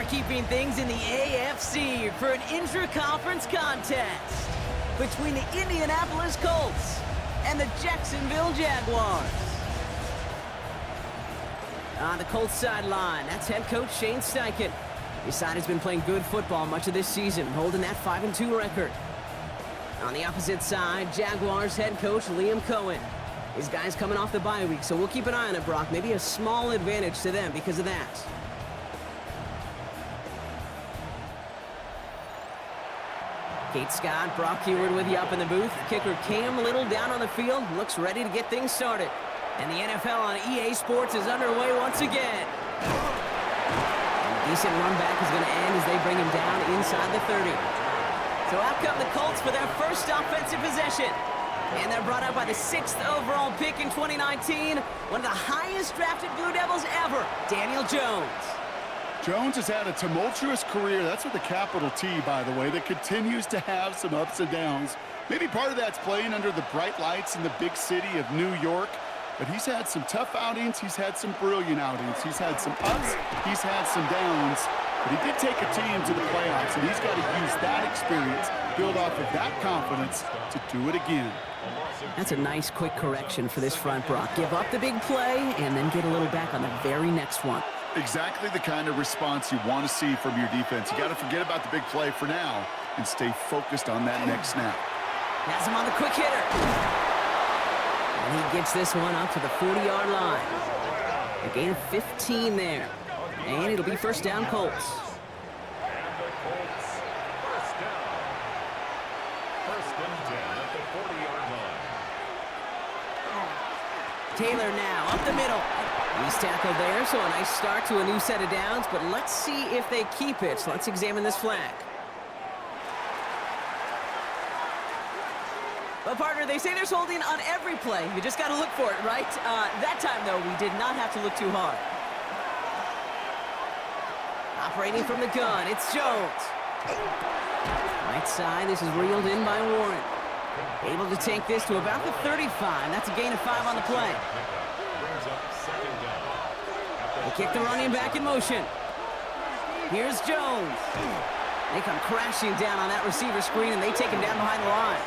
keeping things in the AFC for an intra-conference contest between the Indianapolis Colts and the Jacksonville Jaguars. On the Colts sideline, that's head coach Shane Steichen. His side has been playing good football much of this season, holding that 5-2 record. On the opposite side, Jaguars head coach Liam Cohen. His guys coming off the bye week, so we'll keep an eye on it, Brock. Maybe a small advantage to them because of that. Kate Scott, Brock Heward with you up in the booth. Kicker Cam Little down on the field, looks ready to get things started. And the NFL on EA Sports is underway once again. And a decent run back is going to end as they bring him down inside the 30. So out come the Colts for their first offensive possession. And they're brought up by the 6th overall pick in 2019. One of the highest drafted Blue Devils ever, Daniel Jones. Jones has had a tumultuous career. That's with a capital T, by the way, that continues to have some ups and downs. Maybe part of that's playing under the bright lights in the big city of New York. But he's had some tough outings. He's had some brilliant outings. He's had some ups. He's had some downs. But he did take a team to the playoffs, and he's got to use that experience, build off of that confidence to do it again. That's a nice, quick correction for this front, Brock. Give up the big play and then get a little back on the very next one. Exactly the kind of response you want to see from your defense. You got to forget about the big play for now and stay focused on that next snap. Has him on the quick hitter. And he gets this one up to the 40-yard line. A gain of 15 there. And it'll be first down, Colts. Taylor now up the middle. He's tackled there, so a nice start to a new set of downs, but let's see if they keep it. So let's examine this flag. But partner, they say there's holding on every play. You just got to look for it, right? That time, though, we did not have to look too hard. Operating from the gun, it's Jones. Right side, this is reeled in by Warren. Able to take this to about the 35. That's a gain of 5 on the play. They kick the running back in motion. Here's Jones. They come crashing down on that receiver screen, and they take him down behind the line.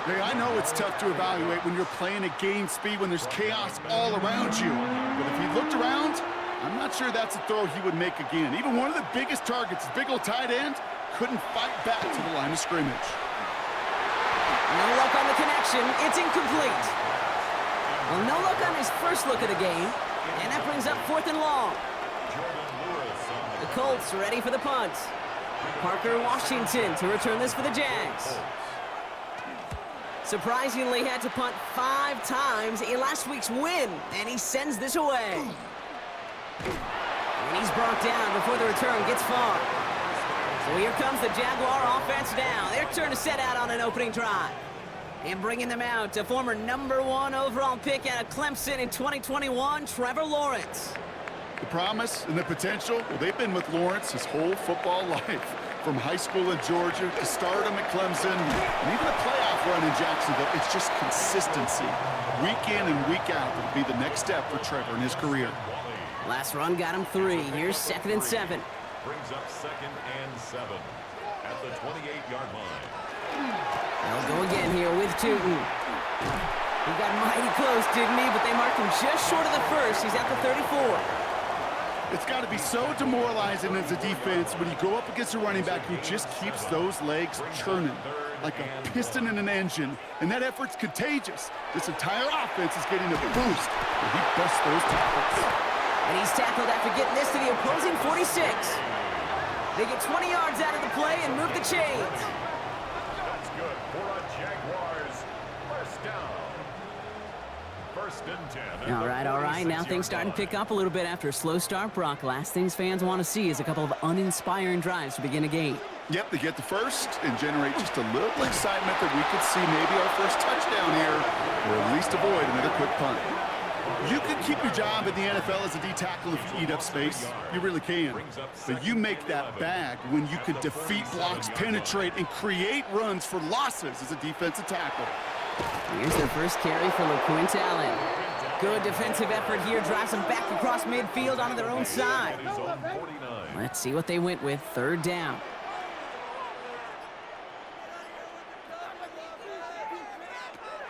Hey, I know it's tough to evaluate when you're playing at game speed when there's chaos all around you. But if he looked around, I'm not sure that's a throw he would make again. Even one of the biggest targets, his big old tight end, couldn't fight back to the line of scrimmage. No luck on the connection. It's incomplete. Well, no luck on his first look of the game. And that brings up 4th and long. The Colts ready for the punt. Parker Washington to return this for the Jags. Surprisingly had to punt 5 times in last week's win. And he sends this away. And he's brought down before the return gets far. So here comes the Jaguar offense now. Their turn to set out on an opening drive. And bringing them out, a former #1 overall pick out of Clemson in 2021, Trevor Lawrence. The promise and the potential, well, they've been with Lawrence his whole football life. From high school in Georgia to stardom at Clemson, and even a playoff run in Jacksonville, it's just consistency. Week in and week out will be the next step for Trevor in his career. Last run got him 3. Here's 2nd and 7. Brings up 2nd and 7 at the 28-yard line. They'll go again here with Tootin. He got mighty close, didn't he? But they marked him just short of the first. He's at the 34. It's got to be so demoralizing as a defense when you go up against a running back who just keeps those legs churning like a piston in an engine, and that effort's contagious. This entire offense is getting a boost when he busts those tackles. And he's tackled after getting this to the opposing 46. They get 20 yards out of the play and move the chains. That's good for a Jaguars first down. First and 10. All right. Now things starting to pick up a little bit after a slow start, Brock. Last things fans want to see is a couple of uninspiring drives to begin a game. Yep, they get the first and generate just a little excitement that we could see maybe our first touchdown here, or at least avoid another quick punt. You can keep your job in the NFL as a D tackle if you eat up space. You really can. But you make that bag when you can defeat blocks, penetrate, and create runs for losses as a defensive tackle. Here's their first carry for LaQuint Allen. Good defensive effort here. Drives them back across midfield onto their own side. Let's see what they went with. Third down.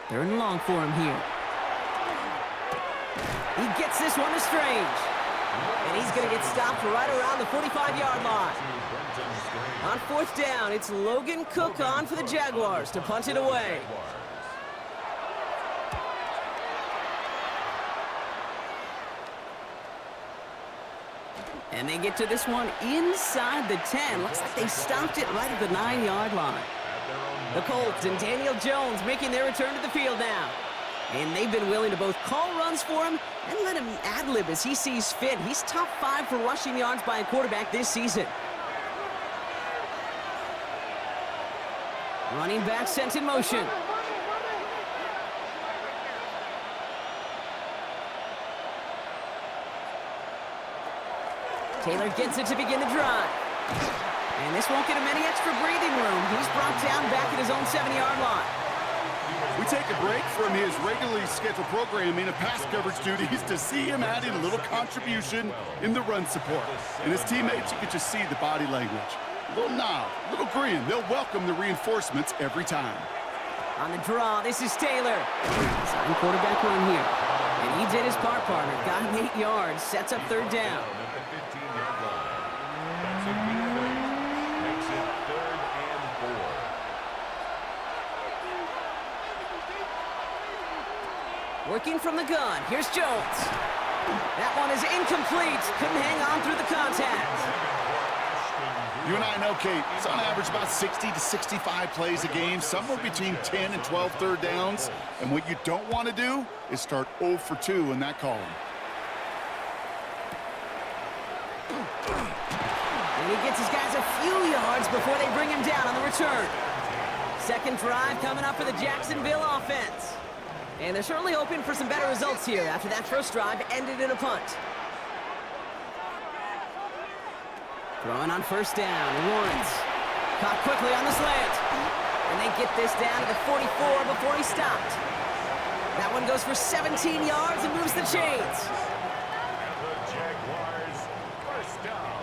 Third and long for him here. He gets this one to Strange. And he's going to get stopped right around the 45-yard line. On fourth down, it's Logan Cook on for the Jaguars to punt it away. And they get to this one inside the 10. Looks like they stopped it right at the 9-yard line. The Colts and Daniel Jones making their return to the field now. And they've been willing to both call runs for him and let him ad-lib as he sees fit. He's top 5 for rushing yards by a quarterback this season. Running back sent in motion. Taylor gets it to begin the drive. And this won't get him any extra breathing room. He's brought down back at his own 7-yard line. We take a break from his regularly scheduled programming of pass coverage duties to see him adding a little contribution in the run support. And his teammates, you can just see the body language. A little nod, a little grin. They'll welcome the reinforcements every time. On the draw, this is Taylor. Sign quarterback run here. And he did his part, partner. Got him 8 yards. Sets up third down. Working from the gun. Here's Jones. That one is incomplete. Couldn't hang on through the contact. You and I know, Kate, it's on average about 60 to 65 plays a game, somewhere between 10 and 12 third downs. And what you don't want to do is start 0 for 2 in that column. And he gets his guys a few yards before they bring him down on the return. Second drive coming up for the Jacksonville offense. And they're certainly hoping for some better results here after that first drive ended in a punt. Throwing on first down, Lawrence. Caught quickly on the slant. And they get this down to the 44 before he stopped. That one goes for 17 yards and moves the chains. The Jaguars, first down.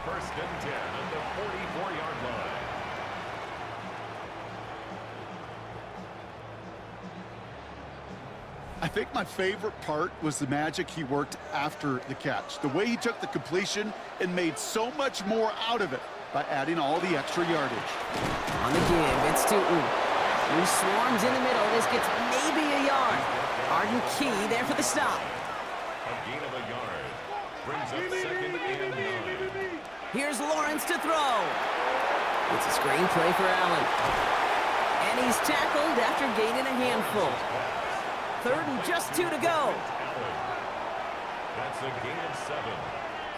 First and 10 at the 44-yard line. I think my favorite part was the magic he worked after the catch. The way he took the completion and made so much more out of it by adding all the extra yardage. On the give, it's to He swarms in the middle. This gets maybe a yard. Arden Key there for the stop. A gain of a yard. Brings up second and 9. Here's Lawrence to throw. It's a screen play for Allen. And he's tackled after gaining a handful. Third and just 2 to go. That's a gain of 7.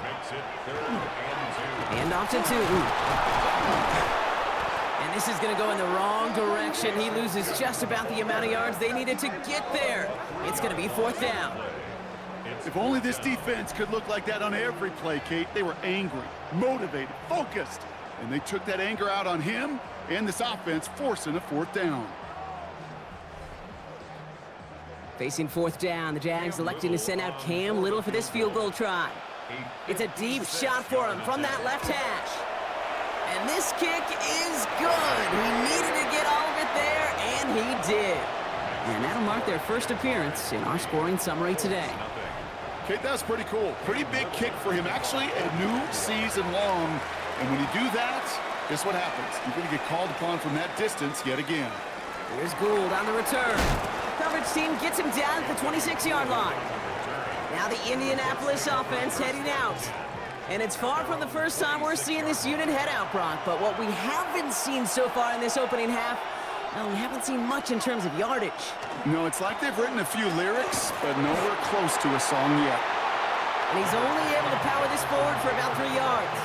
Makes it third and 2. And off to Tootin. And this is going to go in the wrong direction. He loses just about the amount of yards they needed to get there. It's going to be fourth down. If only this defense could look like that on every play, Kate. They were angry, motivated, focused. And they took that anger out on him and this offense, forcing a fourth down. Facing fourth down, the Jags electing to send out Cam Little for this field goal try. It's a deep shot for him from that left hash. And this kick is good. He needed to get all of it there, and he did. And that'll mark their first appearance in our scoring summary today. Kate, that's pretty cool. Pretty big kick for him. Actually, a new season long. And when you do that, guess what happens? You're going to get called upon from that distance yet again. Here's Gould on the return. Coverage team gets him down at the 26-yard line. Now the Indianapolis offense heading out. And it's far from the first time we're seeing this unit head out, Brock. But what we haven't seen so far in this opening half, well, we haven't seen much in terms of yardage. No, it's like they've written a few lyrics, but nowhere close to a song yet. And he's only able to power this forward for about 3 yards.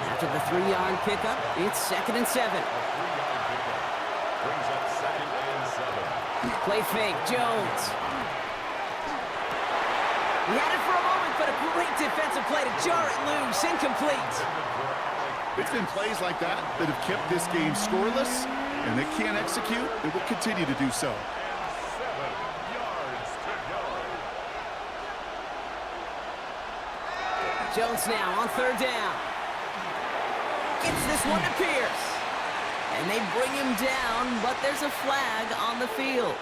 After the 3-yard pickup, it's second and 7. Brings up second and 7. Play fake, Jones. He had it for a moment, but a great defensive play to jar it loose, incomplete. It's been plays like that that have kept this game scoreless, and they can't execute. It will continue to do so. 7 yards to go. Jones now on third down. Gets this one to Pierce. And they bring him down, but there's a flag on the field.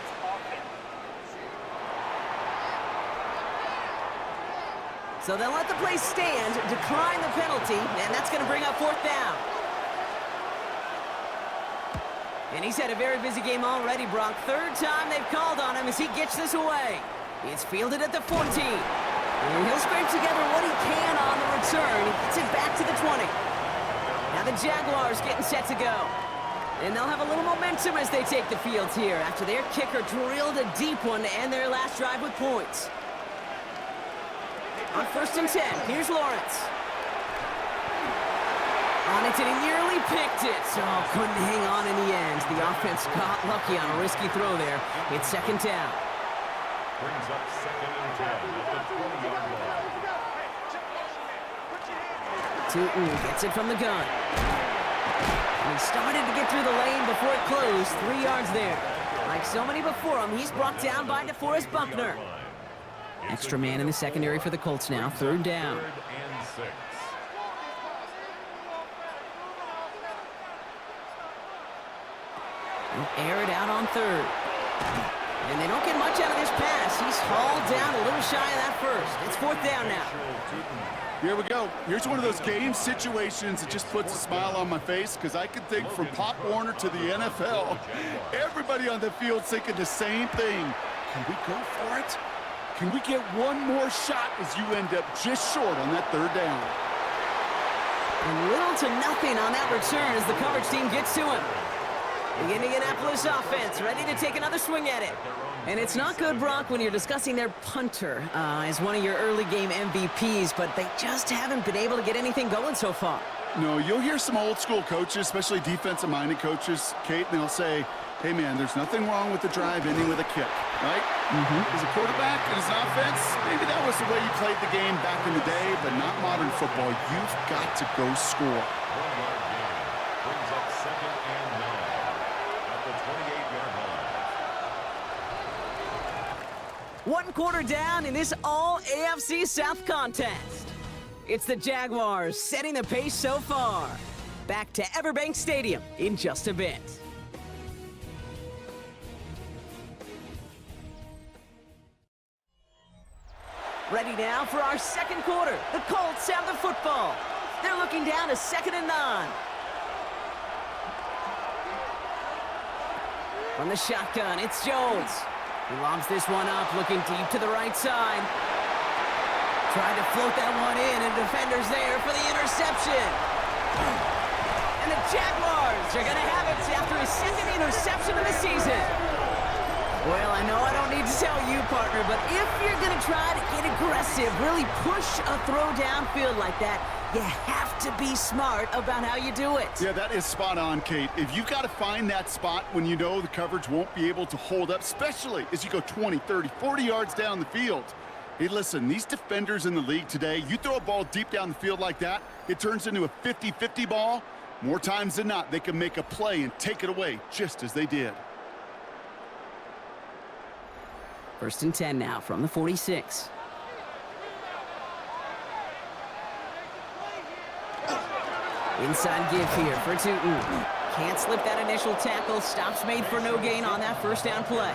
So they'll let the play stand, decline the penalty, and that's going to bring up fourth down. And he's had a very busy game already, Brock. Third time they've called on him as he gets this away. It's fielded at the 14. And he'll scrape together what he can on the return. He gets it back to the 20. Now the Jaguars getting set to go. And they'll have a little momentum as they take the field here after their kicker drilled a deep one to end their last drive with points. On first and 10, here's Lawrence. On it, and he nearly picked it. Oh, couldn't hang on in the end. The offense got lucky on a risky throw there. It's second down. Brings up second and 10 at the 20-yard line. Tootin gets it from the gun. And he started to get through the lane before it closed. 3 yards there. Like so many before him, he's brought down by DeForest Buckner. Extra man in the secondary for the Colts now. Third down. Third and 6. They'll air it out on third. And they don't get much out of this pass. He's hauled down a little shy of that first. It's fourth down now. Here we go. Here's one of those game situations that just puts a smile on my face because I can think from Pop Warner to the NFL. Everybody on the field thinking the same thing. Can we go for it? Can we get one more shot as you end up just short on that third down? And little to nothing on that return as the coverage team gets to him. The Indianapolis offense ready to take another swing at it. And it's not good, Brock, when you're discussing their punter as one of your early game MVPs, but they just haven't been able to get anything going so far. No, you'll hear some old school coaches, especially defensive-minded coaches, Kate, and they'll say, hey, man, there's nothing wrong with the drive ending with a kick, right? As a quarterback and as an offense, maybe that was the way you played the game back in the day, but not modern football. You've got to go score. 1-yard gain. Brings up second and 9 at the 28-yard line. 1 quarter down in this all-AFC South contest. It's the Jaguars setting the pace so far. Back to Everbank Stadium in just a bit. Ready now for our second quarter. The Colts have the football. They're looking down to second and 9. From the shotgun, it's Jones. He lobs this one up, looking deep to the right side. Tried to float that one in, and defender's there for the interception. And the Jaguars are going to have it after his second interception of the season. Well, I know I don't need to tell you, partner, but if you're going to try to get aggressive, really push a throw downfield like that, you have to be smart about how you do it. Yeah, that is spot on, Kate. If you've got to find that spot when you know the coverage won't be able to hold up, especially as you go 20, 30, 40 yards down the field. Hey, listen, these defenders in the league today, you throw a ball deep down the field like that, it turns into a 50-50 ball. More times than not, they can make a play and take it away, just as they did. First and 10 now from the 46. Inside give here for Tootin. Can't slip that initial tackle. Stops made for no gain on that first down play.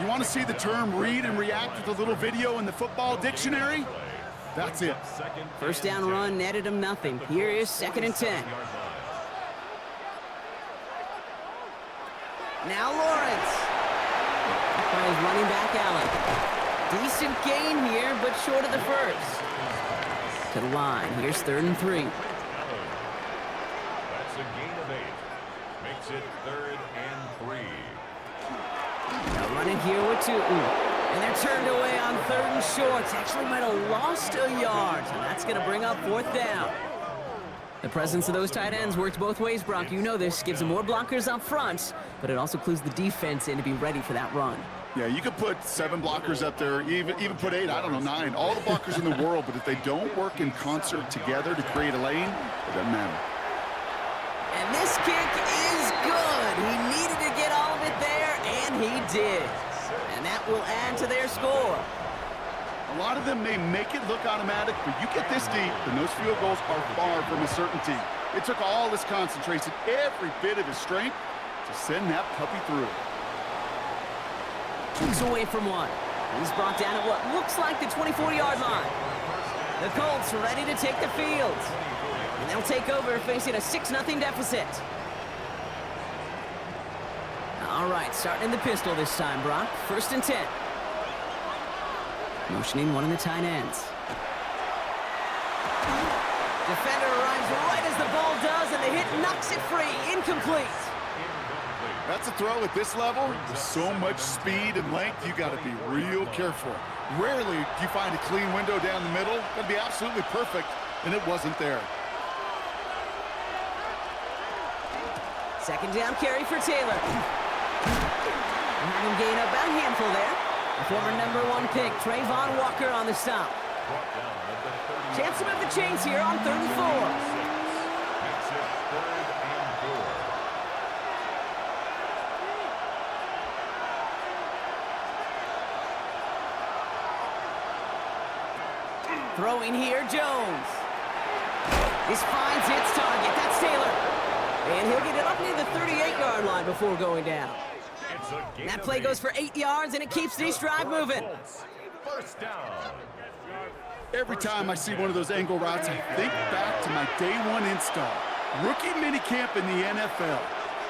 You want to see the term read and react with a little video in the football dictionary? That's it. First down run netted him nothing. Here is second and 10. Now Lawrence. By his running back Allen. Decent gain here, but short of the first. To the line. Here's third and 3. That's a gain of 8. Makes it third and 3. Now running here with Tootin. And they're turned away on third and short. Actually might have lost a yard. And that's going to bring up fourth down. The presence of those tight ends works both ways, Brock. You know this. Gives them more blockers up front, but it also clues the defense in to be ready for that run. Yeah, you could put 7 blockers up there, even put 8, I don't know, 9. All the blockers in the world, but if they don't work in concert together to create a lane, it doesn't matter. And this kick is good. He needed to get all of it there, and he did. And that will add to their score. A lot of them may make it look automatic, but you get this deep, and those field goals are far from a certainty. It took all his concentration, every bit of his strength, to send that puppy through. Kicks away from one. He's brought down at what looks like the 24-yard line. The Colts are ready to take the field. And they'll take over facing a 6-0 deficit. All right, starting in the pistol this time, Brock. 1st and 10. Motioning one of the tight ends. Defender arrives right as the ball does, and the hit knocks it free. Incomplete. That's a throw at this level. With so much speed and length, you got to be real careful. Rarely do you find a clean window down the middle. That'd be absolutely perfect, and it wasn't there. 2nd down carry for Taylor. And having gained about a handful there. A former #1 pick, Trayvon Walker on the stop. Chance to move the chains here on 3rd and 4. Throwing here, Jones. This finds its target. That's Taylor. And he'll get it up near the 38-yard line before going down. And that play goes for 8 yards, and it keeps this drive moving. 1st down. Every time I see one of those angle routes, I think back to my day 1 install. Rookie minicamp in the NFL.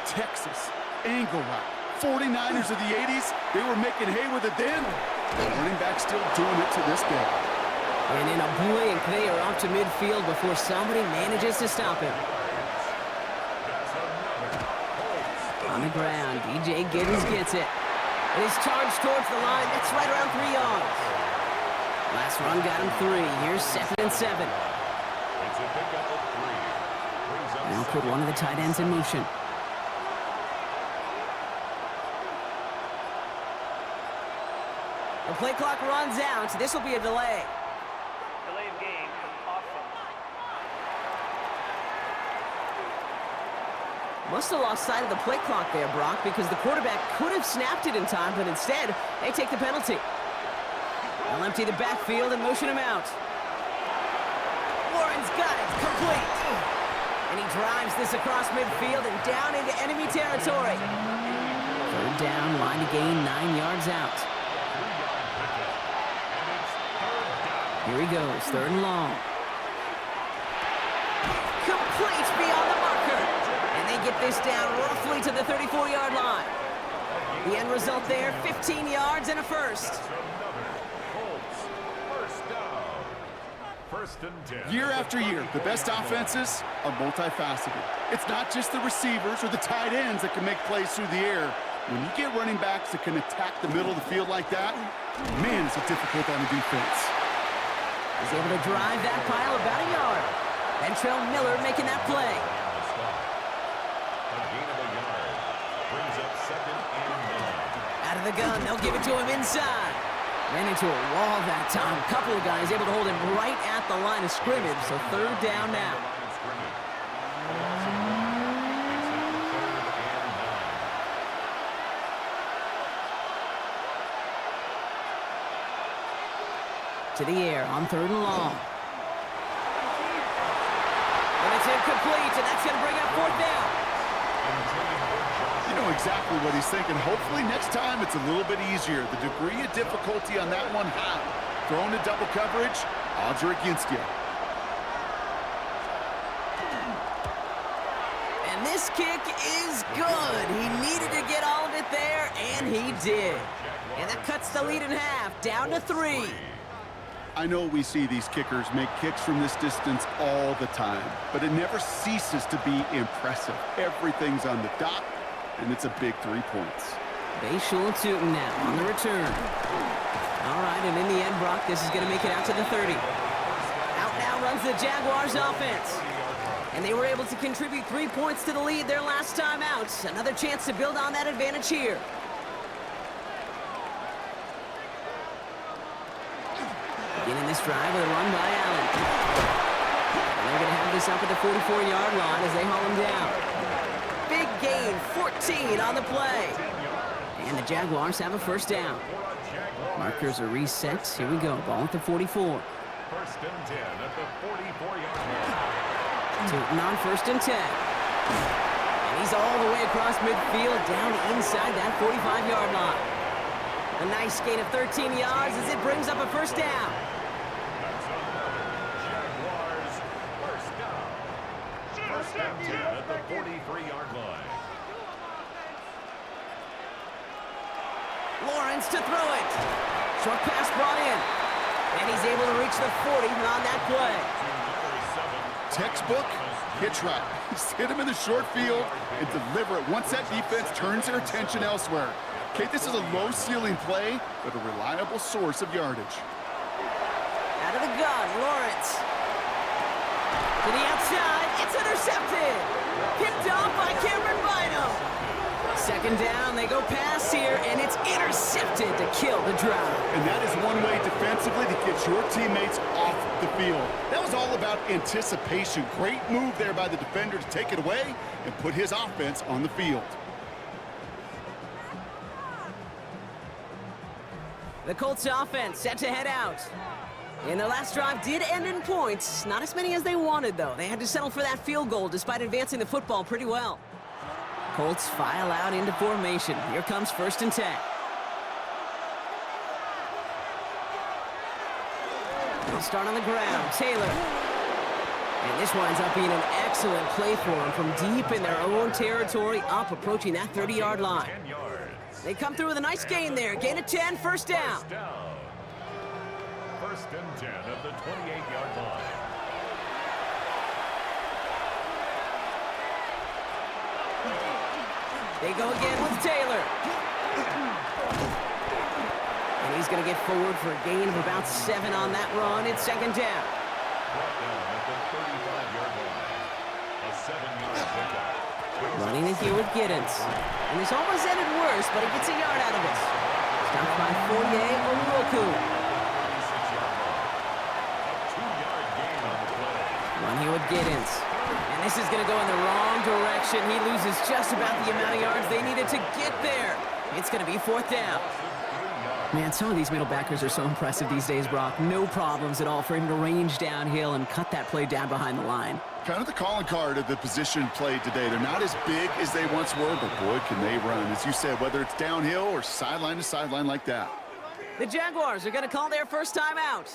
Texas, angle route. 49ers of the 80s, they were making hay with it then. The running back still doing it to this day. And in a blink, they are off to midfield before somebody manages to stop him. On the ground, DJ Giddens gets it. And he's charged towards the line. That's right around 3 yards. Last run got him 3. Here's 2nd and 7. It's a pickup of 3. Now put one of the tight ends in motion. The play clock runs out, so this will be a delay. Delay of game. Awesome. Must have lost sight of the play clock there, Brock, because the quarterback could have snapped it in time, but instead, they take the penalty. They'll empty the backfield and motion him out. Warren's got it. Complete. And he drives this across midfield and down into enemy territory. 3rd down, line to gain 9 yards out. Here he goes, 3rd and long. Complete beyond the marker. And they get this down roughly to the 34-yard line. The end result there, 15 yards and a 1st. Year after year, the best offenses are multifaceted. It's not just the receivers or the tight ends that can make plays through the air. When you get running backs that can attack the middle of the field like that, man, is it difficult on the defense. He's able to drive that pile about a yard. Ventrell Miller making that play. A gain of a yard. Brings up 2nd and 9. Out of the gun, they'll give it to him inside. Ran into a wall that time. A couple of guys able to hold him right at the line of scrimmage, so 3rd down now. To the air on 3rd and long. And it's incomplete, and that's going to bring up 4th down. You know exactly what he's thinking. Hopefully next time it's a little bit easier. The degree of difficulty on that one high. Thrown to double coverage, odds are against you. And this kick is good. He needed to get all of it there, and he did. And that cuts the lead in half, down to 3. I know we see these kickers make kicks from this distance all the time, but it never ceases to be impressive. Everything's on the dot, and it's a big 3 points. Bayshul Tootin now on the return. All right, and in the end, Brock, this is going to make it out to the 30. Out now runs the Jaguars offense. And they were able to contribute 3 points to the lead their last time out. Another chance to build on that advantage here. Beginning this drive with a run by Allen. And they're going to have this up at the 44-yard line as they haul him down. Big gain, 14 on the play. And the Jaguars have a 1st down. Markers are reset. Here we go. Ball at the 44. First and 10 at the 44-yard line. Tootin on first and 10. And he's all the way across midfield, down inside that 45-yard line. A nice gain of 13 yards as it brings up a first down. Jaguars, first down. First and 10 at the 43-yard line. Lawrence to throw it. Short pass brought in. And he's able to reach the 40 on that play. Textbook hitch route. Just hit him in the short field and deliver it once that defense turns their attention elsewhere. Okay, this is a low-ceiling play, but a reliable source of yardage. Out of the gun, Lawrence. To the outside, it's intercepted. Picked off by Cameron Bynum. Second down, they go pass here, and it's intercepted to kill the drive. And that is one way defensively to get your teammates off the field. That was all about anticipation. Great move there by the defender to take it away and put his offense on the field. The Colts offense set to head out. And their last drive did end in points. Not as many as they wanted, though. They had to settle for that field goal despite advancing the football pretty well. Colts file out into formation. Here comes first and 10. They'll start on the ground. Taylor. And this winds up being an excellent play for them from deep in their own territory, up approaching that 30-yard line. 10 yards. They come through with a nice gain there. Gain of 10, first down. First down. First and 10 at the 28-yard line. They go again with Taylor. And he's going to get forward for a gain of about 7 on that run. It's second down. Brought down at the 35-yard line. A 7-yard pickup. Running it here with Giddens. And this almost ended worse, but he gets a yard out of it. Stopped by Fourier Oluoku. 36-yard line. A 2-yard gain on the play. Run here with Giddens. And this is going to go in the wrong direction. He loses just about the amount of yards they needed to get there. It's going to be fourth down. Man, some of these middle backers are so impressive these days, Brock. No problems at all for him to range downhill and cut that play down behind the line. Kind of the calling card of the position played today. They're not as big as they once were, but boy, can they run. As you said, whether it's downhill or sideline to sideline like that. The Jaguars are going to call their first time out.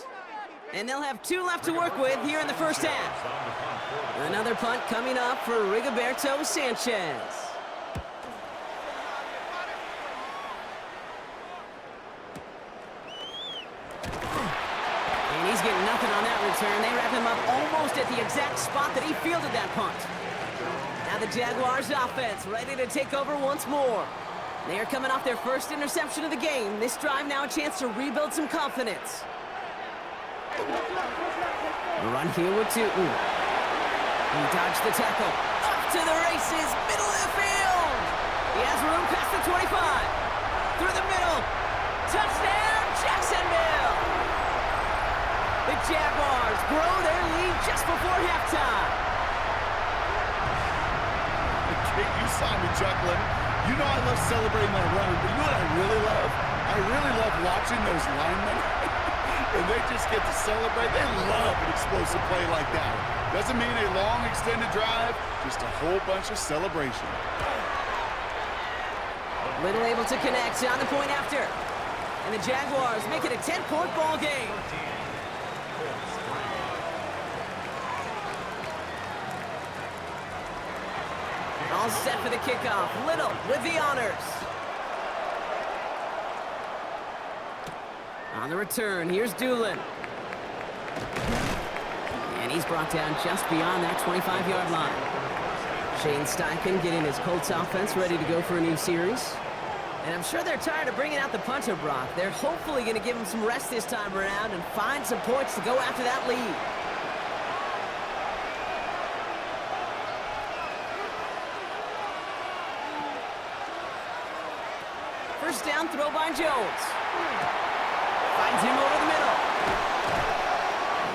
And they'll have 2 left to work with here in the first half. Another punt coming up for Rigoberto Sanchez. And he's getting nothing on that return. They wrap him up almost at the exact spot that he fielded that punt. Now the Jaguars offense ready to take over once more. They are coming off their first interception of the game. This drive now a chance to rebuild some confidence. Run here with Tootin. He dodged the tackle. Up to the races, middle of the field. He has room past the 25. Through the middle. Touchdown, Jacksonville. The Jaguars grow their lead just before halftime. Okay, you saw me chuckling. You know I love celebrating that run, but you know what I really love? I really love watching those linemen. And they just get to celebrate. They love an explosive play like that. Doesn't mean a long extended drive, just a whole bunch of celebration. Little able to connect on the point after. And the Jaguars make it a 10-point ball game. All set for the kickoff. Little with the honors. On the return, here's Doolin. And he's brought down just beyond that 25-yard line. Shane Steichen getting his Colts offense ready to go for a new series. And I'm sure they're tired of bringing out the punter, Brock. They're hopefully going to give him some rest this time around and find some points to go after that lead. First down, throw by Jones. Finds him over the middle.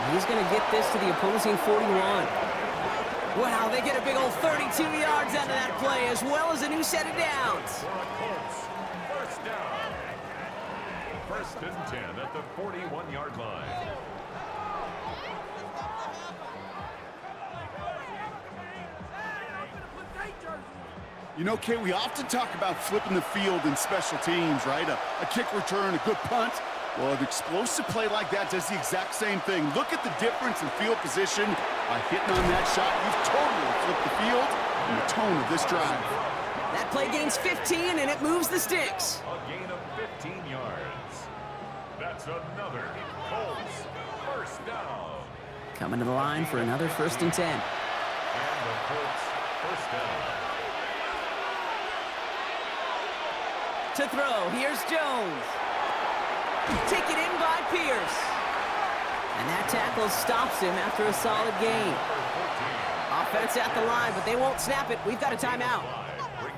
And he's going to get this to the opposing 41. Wow, they get a big old 32 yards out of that play, as well as a new set of downs. First down. First and 10 at the 41-yard line. You know, Kate, we often talk about flipping the field in special teams, right? A kick return, a good punt. Well, an explosive play like that does the exact same thing. Look at the difference in field position. By hitting on that shot, you've totally flipped the field and the tone of this drive. That play gains 15, and it moves the sticks. A gain of 15 yards. That's another Colts first down. Coming to the line for another first and 10. And the Colts first down. To throw, here's Jones. Taken in by Pierce. And that tackle stops him after a solid gain. Offense at the line, but they won't snap it. We've got a timeout.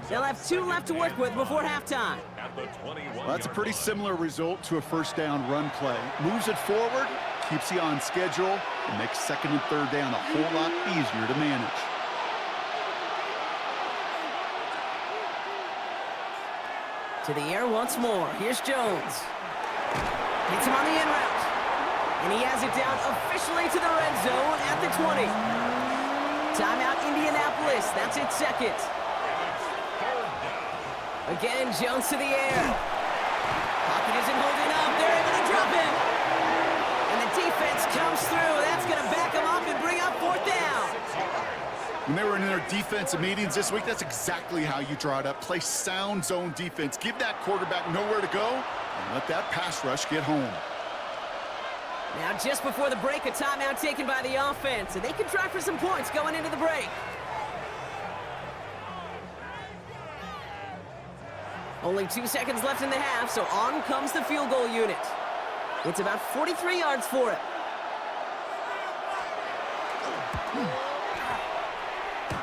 They'll have 2 left to work with before halftime. Well, that's a pretty similar result to a first down run play. Moves it forward, keeps you on schedule, and makes second and third down a whole lot easier to manage. To the air once more. Here's Jones. Hits him on the in route. And he has it down officially to the red zone at the 20. Timeout Indianapolis. That's its second. Again, Jones to the air. Pocket isn't holding up. They're able to drop him. And the defense comes through. That's going to back him up and bring up fourth down. When they were in their defensive meetings this week, that's exactly how you draw it up. Play sound zone defense. Give that quarterback nowhere to go and let that pass rush get home. Now, just before the break, a timeout taken by the offense, and they can try for some points going into the break. Only 2 seconds left in the half, so on comes the field goal unit. It's about 43 yards for it.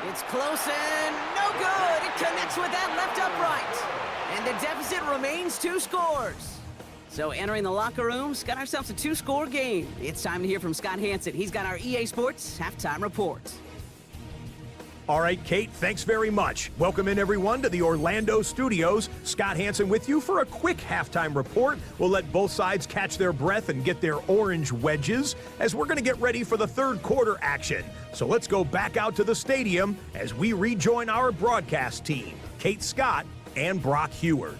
It's close and no good. It connects with that left upright. And the deficit remains 2 scores. So entering the locker rooms, got ourselves a 2-score game. It's time to hear from Scott Hansen. He's got our EA Sports halftime report. All right, Kate, thanks very much. Welcome in, everyone, to the Orlando studios. Scott Hansen with you for a quick halftime report. We'll let both sides catch their breath and get their orange wedges as we're going to get ready for the third quarter action. So let's go back out to the stadium as we rejoin our broadcast team, Kate Scott and Brock Heward.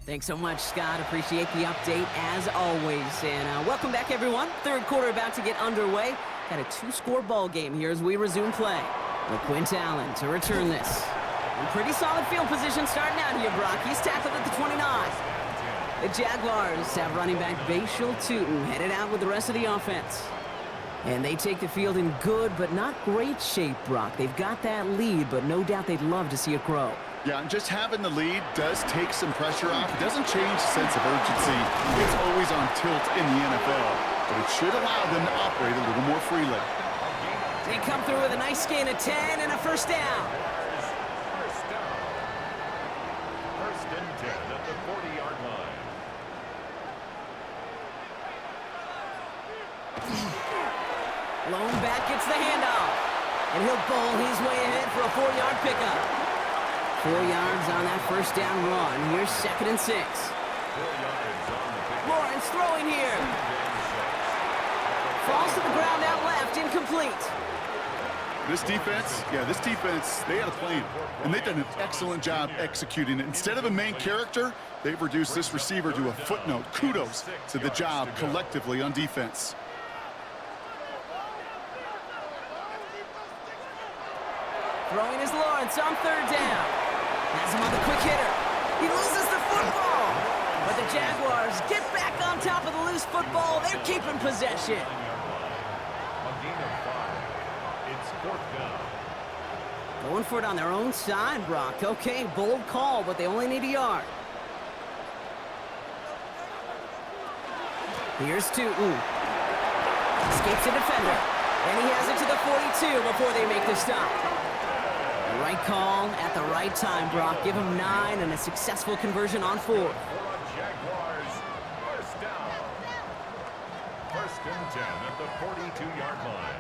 Thanks so much, Scott. Appreciate the update, as always. And welcome back, everyone. Third quarter about to get underway. Got a 2-score ball game here as we resume play. LaQuint Allen to return this. In pretty solid field position starting out here, Brock. He's tackled at the 29. The Jaguars have running back Bashal Tootin headed out with the rest of the offense. And they take the field in good but not great shape, Brock. They've got that lead, but no doubt they'd love to see it grow. Yeah, and just having the lead does take some pressure off. It doesn't change the sense of urgency. It's always on tilt in the NFL, but it should allow them to operate a little more freely. They come through with a nice gain of 10 and a first down. First and 10 at the 40-yard line. Lone back gets the handoff. And he'll bowl his way ahead for a 4-yard pickup. 4 yards on that first down run. Here's second and 6. 4 yards on the pick. Lawrence throwing here. Falls to the ground out left, incomplete. This defense, they had a plan, and they've done an excellent job executing it. Instead of a main character, they've reduced this receiver to a footnote. Kudos to the job collectively on defense. Throwing is Lawrence on third down. Has him on the quick hitter. He loses the football. But the Jaguars get back on top of the loose football. They're keeping possession. A gain of 5. It's fourth down. Going for it on their own side, Brock. Okay, bold call, but they only need a yard. Here's Tootin. Escapes the defender. And he has it to the 42 before they make the stop. The right call at the right time, Brock. Give him 9 and a successful conversion on 4. For the Jaguars, first down. First and 10 at the 42-yard line.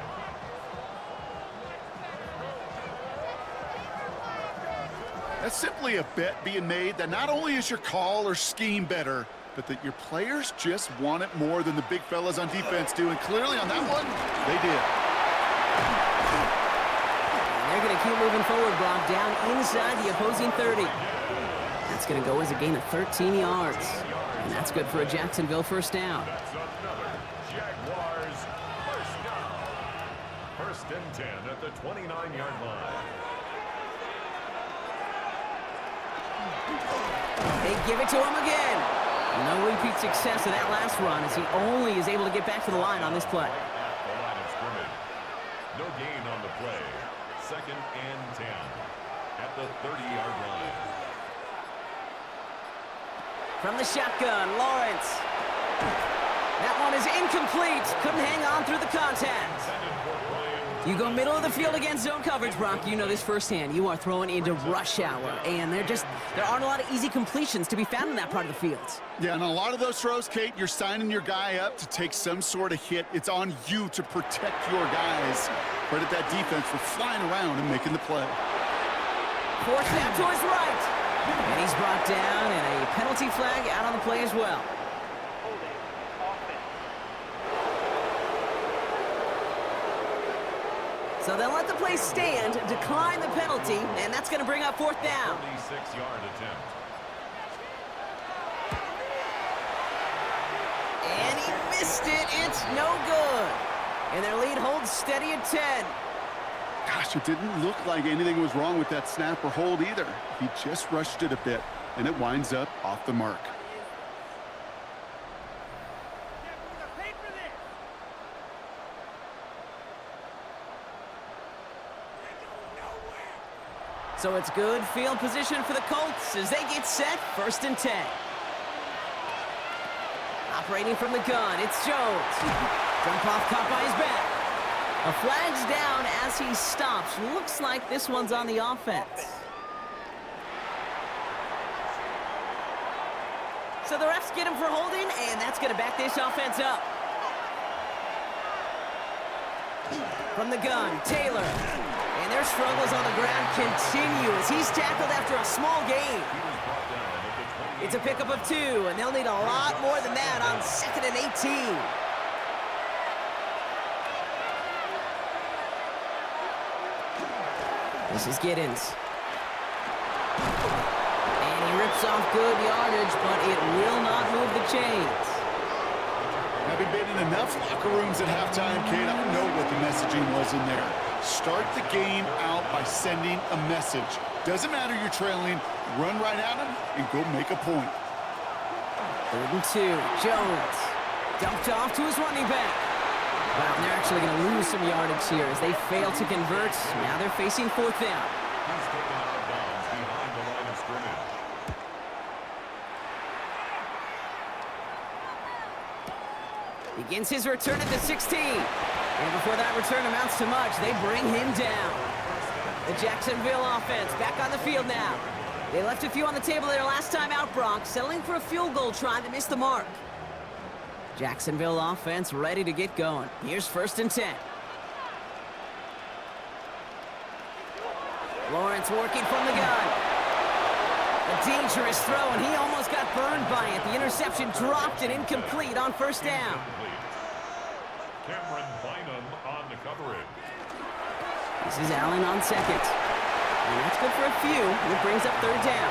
That's simply a bet being made that not only is your call or scheme better, but that your players just want it more than the big fellas on defense do. And clearly on that one, they did. They're going to keep moving forward, Brock, down inside the opposing 30. That's going to go as a gain of 13 yards. And that's good for a Jacksonville first down. That's another Jaguars first down. First and 10 at the 29-yard line. They give it to him again. No repeat success of that last run as he only is able to get back to the line on this play. At the line of scrimmage. No gain on the play. Second and 10 at the 30-yard line. From the shotgun, Lawrence. That one is incomplete. Couldn't hang on through the contact. You go middle of the field against zone coverage, Brock. You know this firsthand. You are throwing into rush hour, and there aren't a lot of easy completions to be found in that part of the field. Yeah, and a lot of those throws, Kate, you're signing your guy up to take some sort of hit. It's on you to protect your guys. Credit that defense for flying around and making the play. Fourth snap to his right. And he's brought down, and a penalty flag out on the play as well. Holding. Offense. So they'll let the play stand, decline the penalty, and that's going to bring up fourth down. 36-yard attempt. And he missed it. It's no good. And their lead holds steady at 10. Gosh, it didn't look like anything was wrong with that snap or hold either. He just rushed it a bit, and it winds up off the mark. So it's good field position for the Colts as they get set, first and 10. Operating from the gun, it's Jones. Jump off caught by his back. A flag's down as he stops. Looks like this one's on the offense. So the refs get him for holding, and that's going to back this offense up. From the gun, Taylor. And their struggles on the ground continue as he's tackled after a small gain. It's a pickup of 2, and they'll need a lot more than that on 2nd and 18. This is Giddens. And he rips off good yardage, but it will not move the chains. Having been in enough locker rooms at halftime, Kate, I know what the messaging was in there. Start the game out by sending a message. Doesn't matter you're trailing, run right at him and go make a point. 3rd and 2, Jones. Dumped off to his running back. Wow, and they're actually going to lose some yardage here as they fail to convert. Now they're facing 4th down. He's taken out of bounds behind the line of scrimmage. Begins his return at the 16. And before that return amounts to much, they bring him down. The Jacksonville offense back on the field now. They left a few on the table their last time out, Brock, settling for a field goal try that missed the mark. Jacksonville offense ready to get going. Here's 1st and 10. Lawrence working from the gun. A dangerous throw, and he almost got burned by it. The interception dropped and incomplete on 1st down. Cameron Bynum on the coverage. This is Allen on 2nd. And that's good for a few. It brings up 3rd down.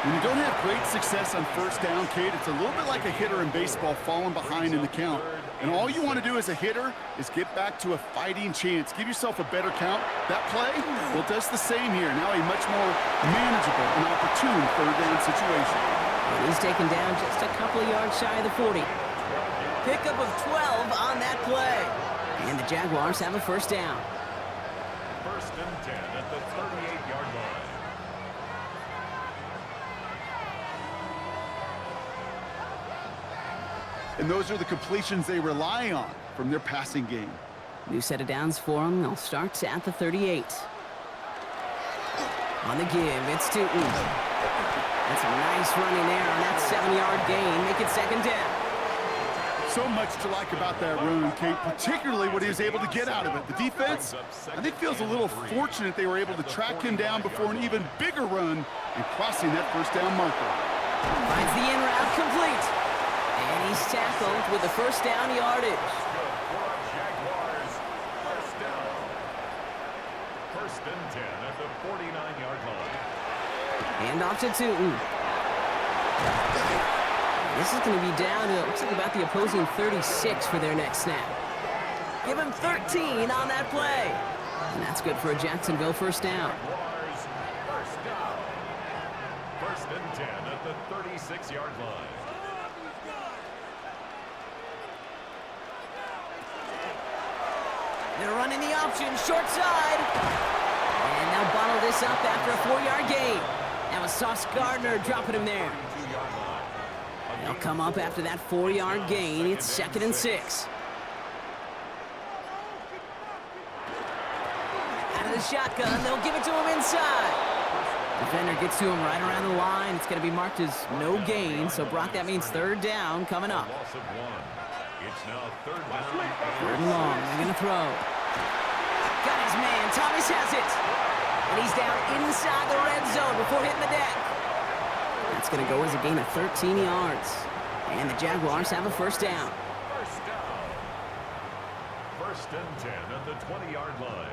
When you don't have great success on 1st down, Kate, it's a little bit like a hitter in baseball falling behind in the count. And all you want to do as a hitter is get back to a fighting chance. Give yourself a better count. That play, well, does the same here. Now a much more manageable and opportune 3rd down situation. And he's taken down just a couple of yards shy of the 40. Pickup of 12 on that play. And the Jaguars have a 1st down. 1st and 10 at the 38-yard line. And those are the completions they rely on from their passing game. New set of downs for them. They'll start at the 38. On the give, it's Tootin. That's a nice running there on that 7-yard gain. Make it 2nd down. So much to like about that run, Kate, particularly what he was able to get out of it. The defense, I think, feels a little fortunate they were able to track him down before an even bigger run and crossing that first down marker. Finds the in route complete. And he's tackled with the first down yardage. Jaguars, first down. First and 10 at the 49-yard line. Hand off to Tootin. This is going to be down to, it looks like, about the opposing 36 for their next snap. Give him 13 on that play. And that's good for a Jacksonville first down. Jaguars, first down. First and 10 at the 36-yard line. They're running the option, short side. And they'll bottle this up after a 4-yard gain. That was Sauce Gardner dropping him there. They'll come up after that 4-yard gain. It's 2nd and 6. Out of the shotgun, they'll give it to him inside. Defender gets to him right around the line. It's going to be marked as no gain. So, Brock, that means 3rd down coming up. Loss of 1. It's now 3rd down. 3rd and long. They're going to throw. Got his man. Thomas has it. And he's down inside the red zone before hitting the deck. That's going to go as a gain of 13 yards. And the Jaguars have a first down. First down. First and 10 at the 20-yard line.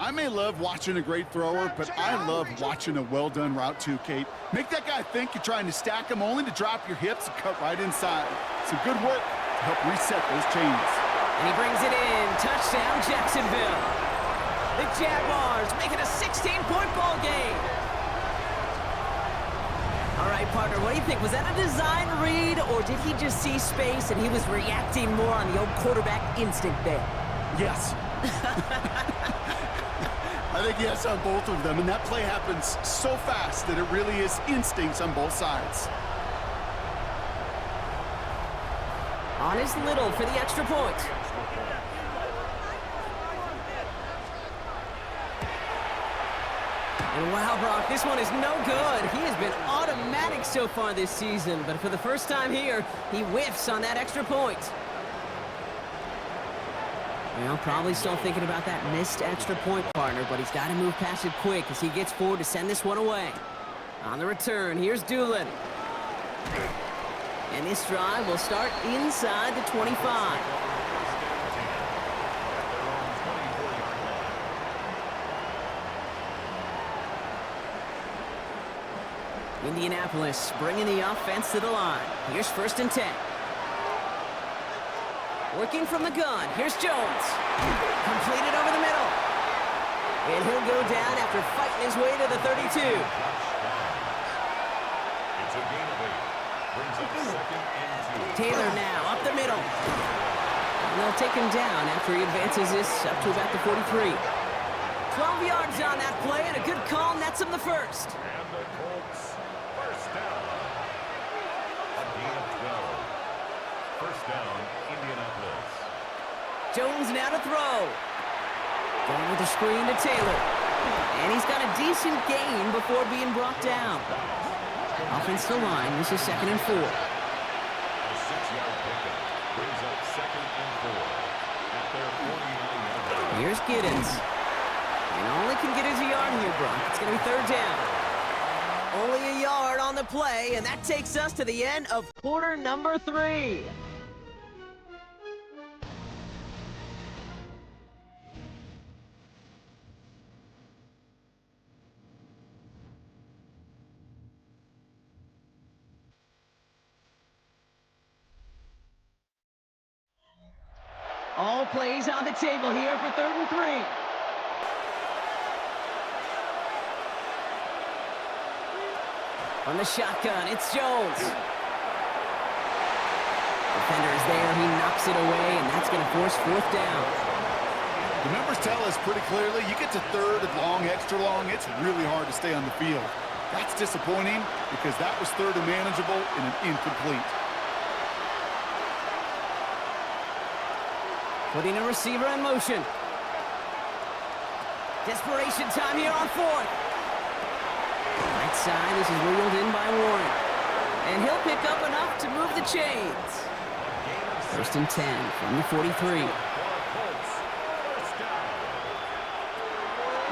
I may love watching a great thrower, but I love watching a well-done route too, Kate. Make that guy think you're trying to stack him only to drop your hips and cut right inside. Some good work to help reset those chains. And he brings it in. Touchdown, Jacksonville. The Jaguars make it a 16-point ball game. All right, partner, what do you think? Was that a design read, or did he just see space and he was reacting more on the old quarterback instinct there? Yes. I think yes on both of them, and that play happens so fast that it really is instincts on both sides. On is Little for the extra point. And wow, Brock, this one is no good. He has been automatic so far this season, but for the first time here, he whiffs on that extra point. Well, probably still thinking about that missed extra point, partner, but he's got to move past it quick as he gets forward to send this one away. On the return, here's Doolin. And this drive will start inside the 25. Indianapolis bringing the offense to the line. Here's 1st and 10. Working from the gun. Here's Jones. Completed over the middle. And he'll go down after fighting his way to the 32. It's a gain of 8. Brings up 2nd and 2. Taylor now up the middle. And they'll take him down after he advances this up to about the 43. 12 yards on that play, and a good call nets him the first. And the Colts, first down. A gain of 12. First down, Indianapolis. Jones now to throw. Going with the screen to Taylor. And he's got a decent gain before being brought down. Offensive line, this is 2nd and 4. A 6-yard pickup brings up 2nd and 4 at their 49-yard line. Here's Giddens. And only can get his a yard here, Brock. It's going to be 3rd down. Only a yard on the play, and that takes us to the end of quarter number 3. All plays on the table here for 3rd and 3. On the shotgun, it's Jones. Defender is there, he knocks it away, and that's going to force 4th down. The numbers tell us pretty clearly, you get to 3rd and long, extra long, it's really hard to stay on the field. That's disappointing because that was 3rd and manageable and an incomplete. Putting a receiver in motion. Desperation time here on fourth. Right side, this is wheeled in by Warren. And he'll pick up enough to move the chains. First and 10 from the 43.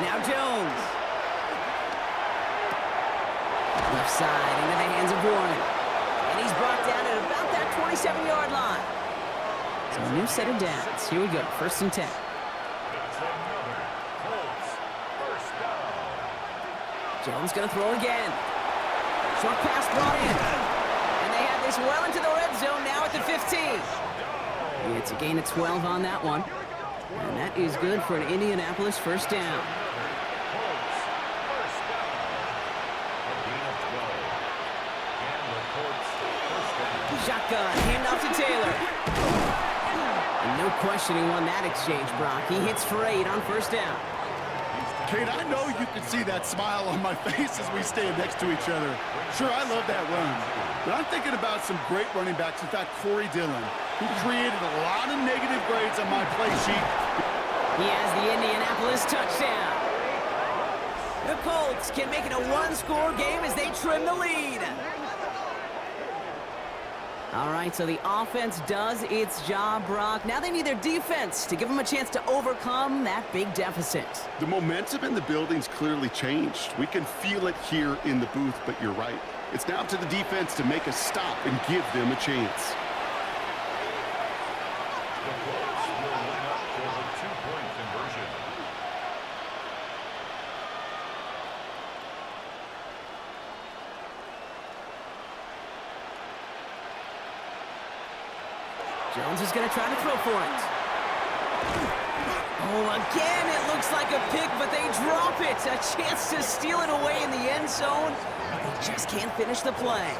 Now Jones. Left side into the hands of Warren. And he's brought down at about that 27-yard line. So a new set of downs. Here we go, first and 10. Jones gonna throw again. Short pass brought in. And they have this well into the red zone now at the 15. It's a gain of 12 on that one. And that is good for an Indianapolis first down. Shotgun, handoff to Taylor. And no question he won that exchange, Brock. He hits for 8 on first down. Kate, I know you can see that smile on my face as we stand next to each other. Sure, I love that run. But I'm thinking about some great running backs. In fact, Corey Dillon, who created a lot of negative grades on my play sheet. He has the Indianapolis touchdown. The Colts can make it a one-score game as they trim the lead. All right, so the offense does its job, Brock. Now they need their defense to give them a chance to overcome that big deficit. The momentum in the building's clearly changed. We can feel it here in the booth, but you're right. It's now up to the defense to make a stop and give them a chance. The Colts will line up for the two-point conversion. Jones is going to try to throw for it. Oh, again, it looks like a pick, but they drop it. A chance to steal it away in the end zone. They just can't finish the play.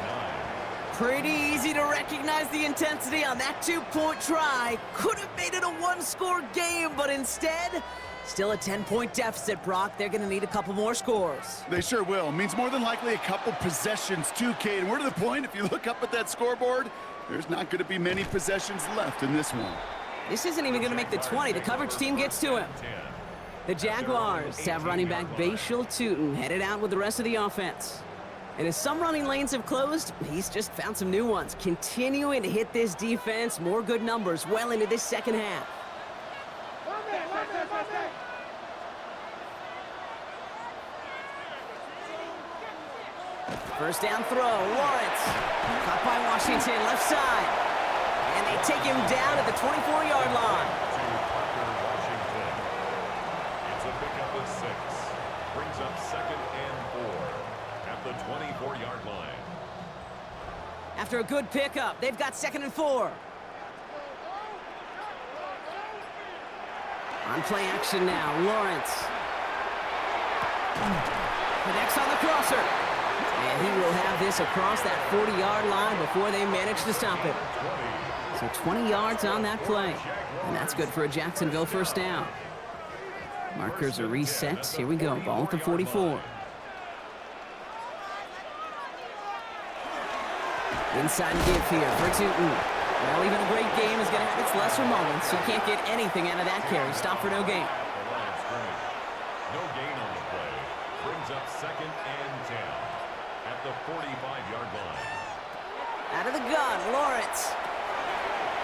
Pretty easy to recognize the intensity on that two-point try. Could have made it a one-score game, but instead, still a 10-point deficit, Brock. They're going to need a couple more scores. They sure will. Means more than likely a couple possessions too, Kate. And we're to the point, if you look up at that scoreboard, there's not going to be many possessions left in this one. This isn't even going to make the 20. The coverage team gets to him. The Jaguars have running back Bashal Tutin headed out with the rest of the offense. And as some running lanes have closed, he's just found some new ones. Continuing to hit this defense, more good numbers well into this second half. First down throw, Lawrence. Caught by Washington, left side. And they take him down at the 24-yard line. It's a pickup of 6. Brings up second and 4 at the 24-yard line. After a good pickup, they've got second and 4. On play action now, Lawrence. Connects on the crosser. And he will have this across that 40-yard line before they manage to stop it. So 20 yards on that play. And that's good for a Jacksonville first down. Markers are reset. Here we go. Ball at the 44. Inside give here for Tutin. Well, even a great game is going to have its lesser moments. You can't get anything out of that carry. Stop for no gain. No gain on the play. Brings up second and 10 at the 45-yard line. Out of the gun, Lawrence.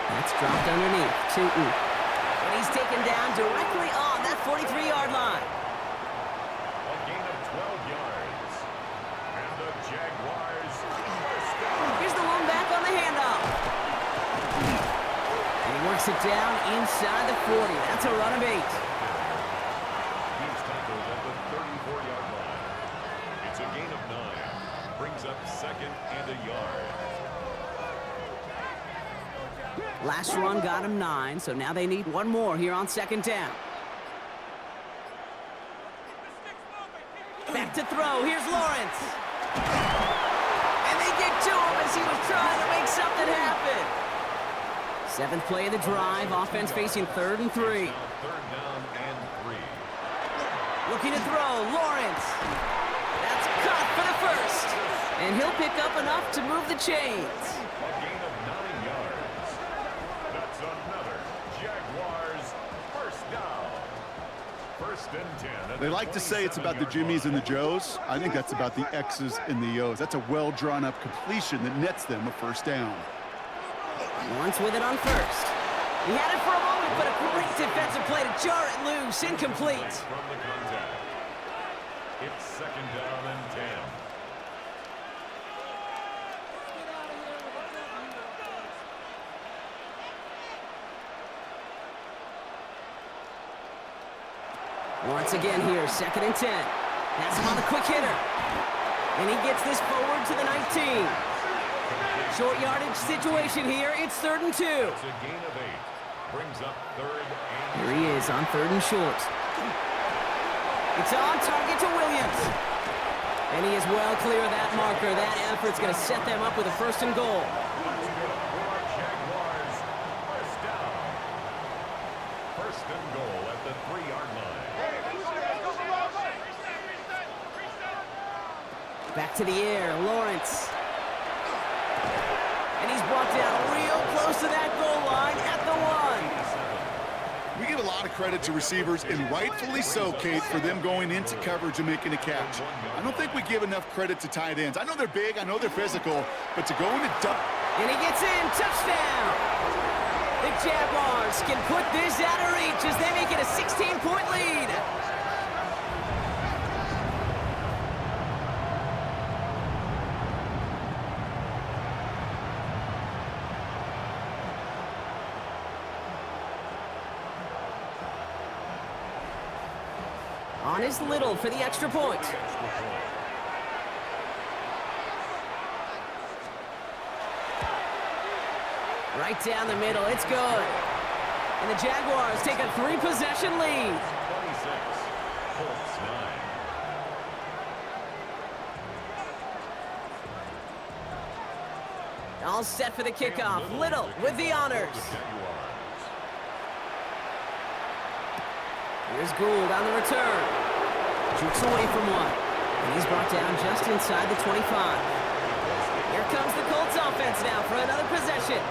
That's dropped underneath. Tutin. And he's taken down directly on that 43-yard line. A gain of 12 yards. And the Jaguars first down. Here's the one back on the handoff. And he works it down inside the 40. That's a run of 8. He's tackled at the 34-yard line. It's a gain of 9. Brings up second and a yard. Last run got him 9, so now they need one more here on second down. Back to throw. Here's Lawrence. And they get to him as he was trying to make something happen. 7th play of the drive. Offense facing 3rd and 3. Third down and 3. Looking to throw. Lawrence. That's caught for the first. And he'll pick up enough to move the chains. A gain of 9 yards. That's another Jaguars first down. First First and 10. They like to say it's about the Jimmies and the Joes. I think that's about the X's and the O's. That's a well-drawn-up completion that nets them a first down. Lawrence with it on first. He had it for a moment, but a great defensive play to jar it loose. Incomplete. From the contact. It's second down and 10. Once again here, second and 10. That's him on the quick hitter. And he gets this forward to the 19. Short yardage situation here. It's third and 2. It's a gain of 8. Brings up third and... Here he is on third and short. It's on target to Williams. And he is well clear of that marker. That effort's going to set them up with a first and goal. Jaguars, first down. First and goal at the 3-yard line. Back to the air, Lawrence. And he's brought down real close to that goal line at the 1. We give a lot of credit to receivers, and rightfully so, Kate, for them going into coverage and making a catch. I don't think we give enough credit to tight ends. I know they're big, I know they're physical, but to go into and he gets in, touchdown! The Jaguars can put this out of reach as they make it a 16-point lead. On is Little for the extra point. Right down the middle, it's good. And the Jaguars take a 3-possession lead. 26, Colts 9. All set for the kickoff. Little with the honors. Here's Gould on the return. Shoots away from one. And he's brought down just inside the 25. Here comes the Colts offense now for another possession.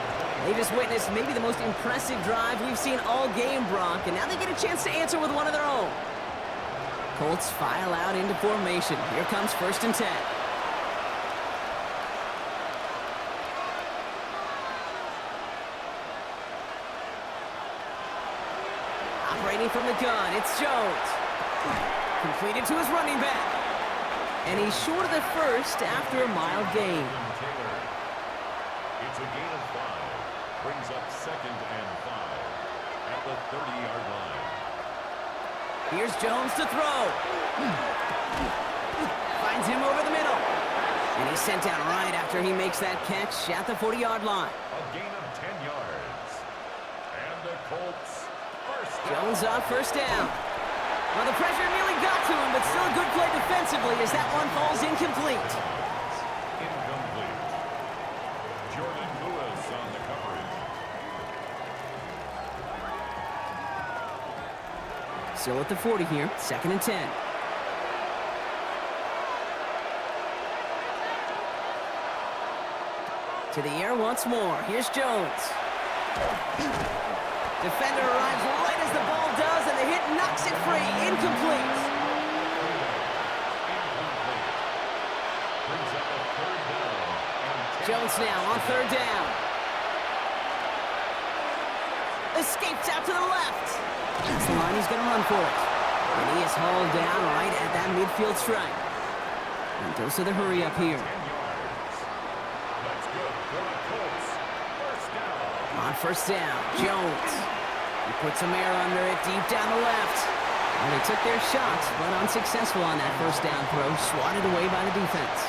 They just witnessed maybe the most impressive drive we've seen all game, Brock, and now they get a chance to answer with one of their own. Colts file out into formation. Here comes first and 10. Operating from the gun, it's Jones. Completed to his running back. And he's short of the first after a mild gain. It's a gain of 5. Brings up second and 5 at the 30-yard line. Here's Jones to throw. Finds him over the middle. And he's sent down right after he makes that catch at the 40-yard line. A gain of 10 yards. And the Colts first down. Jones off first down. Well, the pressure nearly got to him, but still a good play defensively as that one falls incomplete. Incomplete. Jordan Lewis on the coverage. Still at the 40 here, second and 10. To the air once more. Here's Jones. Defender arrives right as the ball does, and the hit knocks it free. Incomplete. Brings up a third down. Jones now on third down. Escapes out to the left. That's the line he's going to run for it. And he is hauled down right at that midfield stripe. And goes to the hurry up here. 10 yards. That's good for the Colts. First down. On first down, Jones. He puts some air under it deep down the left. And they took their shots, but unsuccessful on that first down throw. Swatted away by the defense.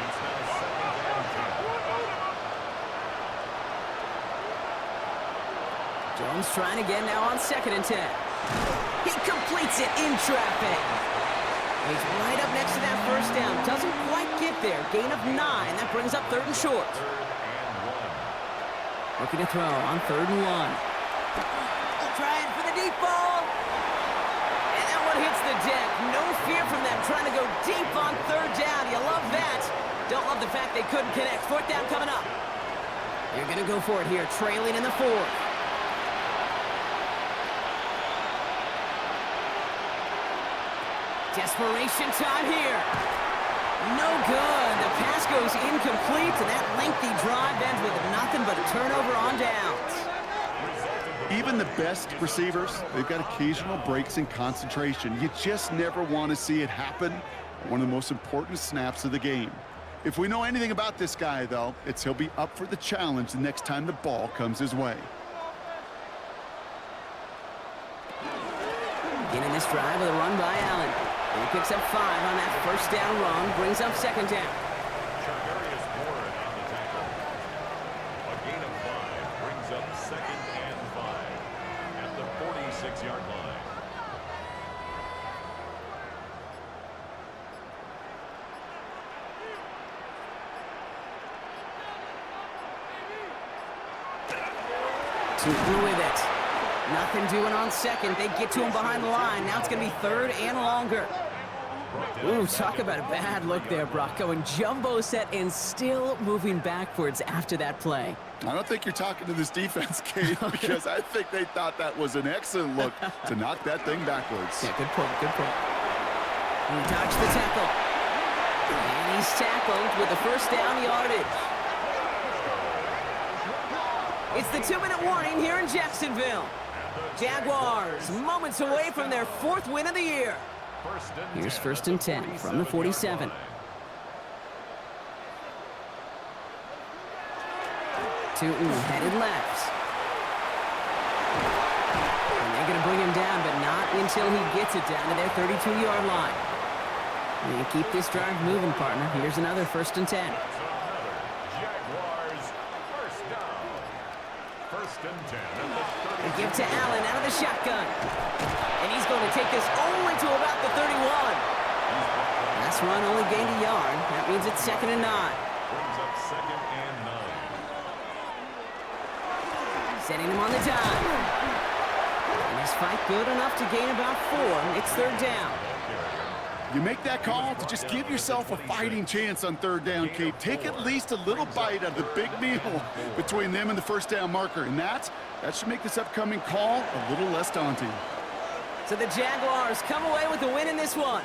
It's now second and 10. Jones trying again now on second and 10. He completes it in traffic. He's right up next to that first down. Doesn't quite get there. Gain of 9. That brings up third and short. Looking to throw on third and 1. Trying for the deep ball. And that one hits the deck. No fear from them trying to go deep on third down. You love that. Don't love the fact they couldn't connect. Fourth down coming up. They're going to go for it here, trailing in the 4th. Desperation time here. No good. The pass goes incomplete, and that lengthy drive ends with nothing but a turnover on downs. Even the best receivers, they've got occasional breaks in concentration. You just never want to see it happen at one of the most important snaps of the game. If we know anything about this guy, though, it's he'll be up for the challenge the next time the ball comes his way. Beginning this drive with a run by Allen. And he picks up 5 on that first down run, brings up second down. Charvarius Ward on the tackle. A gain of 5 brings up second and 5 at the 46-yard line. Tootin with it. Nothing doing on second. They get to him behind the line. Now it's going to be third and longer. Ooh, talk about a bad look there, Brock. Going jumbo set and still moving backwards after that play. I don't think you're talking to this defense, Kate, because I think they thought that was an excellent look to knock that thing backwards. Yeah, good point, good point. He dodged the tackle. And he's tackled with the first down yardage. It's the 2-minute warning here in Jacksonville. Jaguars moments away from their 4th win of the year. Here's first and 10 from the 47. Tootin headed left. And they're going to bring him down, but not until he gets it down to their 32-yard line. And keep this drive moving, partner. Here's another first and 10. Jaguars first down. First and 10 at the 30. They give to Allen out of the shotgun. And he's going to take this only to about the 31. Last run only gained a yard. That means it's second and 9. Brings up second and 9. Setting him on the dive. And his fight good enough to gain about 4. It's third down. You make that call to just give yourself a fighting chance on third down, Kate. Take at least a little bite out of the big meal between them and the first down marker. And that should make this upcoming call a little less daunting. So the Jaguars come away with the win in this one.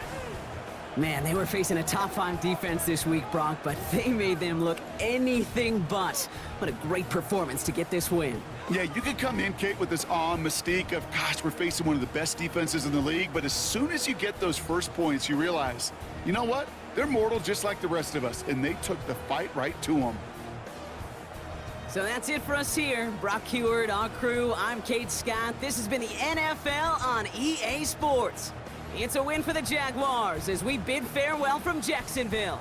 Man, they were facing a top 5 defense this week, Brock, but they made them look anything but. What a great performance to get this win. Yeah, you could come in, Kate, with this awe and mystique of, gosh, we're facing one of the best defenses in the league, but as soon as you get those first points, you realize, you know what? They're mortal just like the rest of us, and they took the fight right to them. So that's it for us here. Brock Heward, our crew, I'm Kate Scott. This has been the NFL on EA Sports. It's a win for the Jaguars as we bid farewell from Jacksonville.